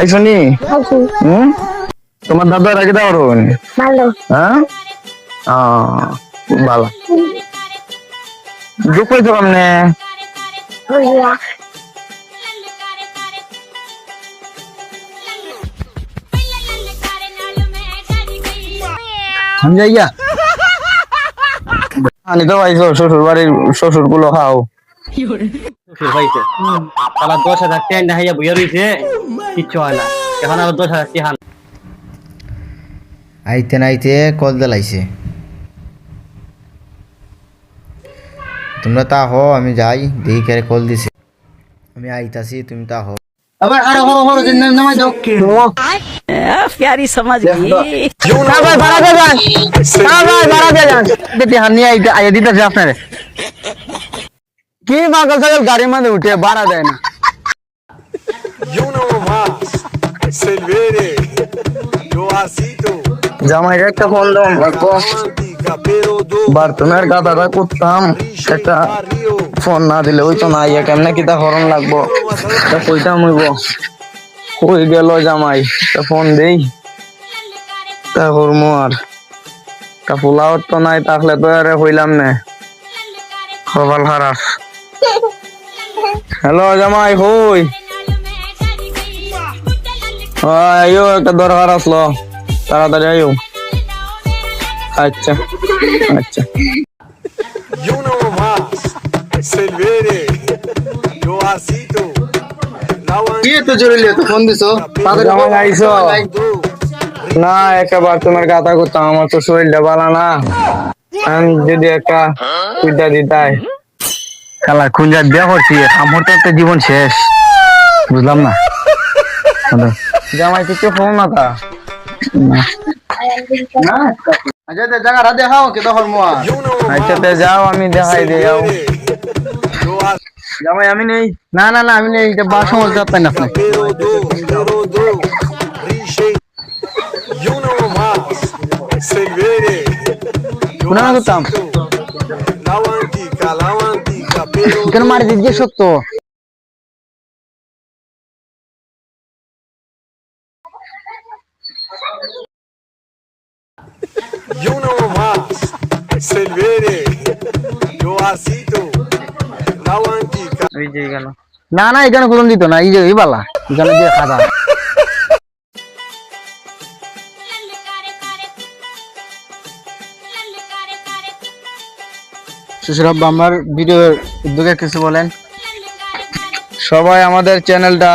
এই শুনি তোমার দাদা রাখি দাও ভালো হ্যাঁ ভালো দুঃখ হয়েছে কেমনে हम जाइया আনি তো ভাই শ্বশুর বাড়ির শ্বশুর গুলো খাও শ্বশুর ভাইতে তারা 10,000 টাকা দেখাইয়া বইয়া রইছে কিচ্ছু হয় না এখন আবার 10,000 টাকা আইতে নাইতে কল দিলাইছে তোমরা তা হো আমি যাই দেখি কে কল দিছে আমি আইতাছি তুমি তা হো আবার আরে হো হো দিন নামাই দাও प्यारी समझ गई না ভাই ভাড়া দে যান না ভাই ভাড়া দে যান দিতে হানি আইয়া দিতেছে আপনারে কি পাগল ছাগল গাড়ির মধ্যে উঠে ভাড়া দেয় না জামাইরে একটা ফোন দাও বার্তনের গাদাটা করতাম একটা ফোন না দিলে ওই তো না ইয়া কেমনে কিতা হরণ লাগবো তা কইতাম হইব কই গেল জামাই তা ফোন দেই তা হরমো আর তা ফুলাওয়ার তো নাই তাহলে তো আরে হইলাম না সবাল হারাস হ্যালো জামাই হই আইও একটা দরকার আসলো তাড়াতাড়ি আইও আচ্ছা আচ্ছা না একেবার তোমার গাতা করতাম আমার তো শরীরটা ভালো না আমি যদি একটা কুইটা দিতাই খেলা খুঁজার দেওয়া করছি আমার তো একটা জীবন শেষ বুঝলাম না জামাই কিছু ফোন না তা জায়গাটা দেখাও কে তখন আচ্ছা যাও আমি দেখাই দিয়ে যাও জামাই আমি নেই না না না আমি নেই এটা বাসা মতো যাবেন আপনি না করতাম কেন মারি দিচ্ছে সত্য না না এখানে কোন দিত না এই যে এই বালা এখানে দিয়ে খাতা শ্বশুর আব্বা আমার ভিডিওর উদ্যোগে কিছু বলেন সবাই আমাদের চ্যানেলটা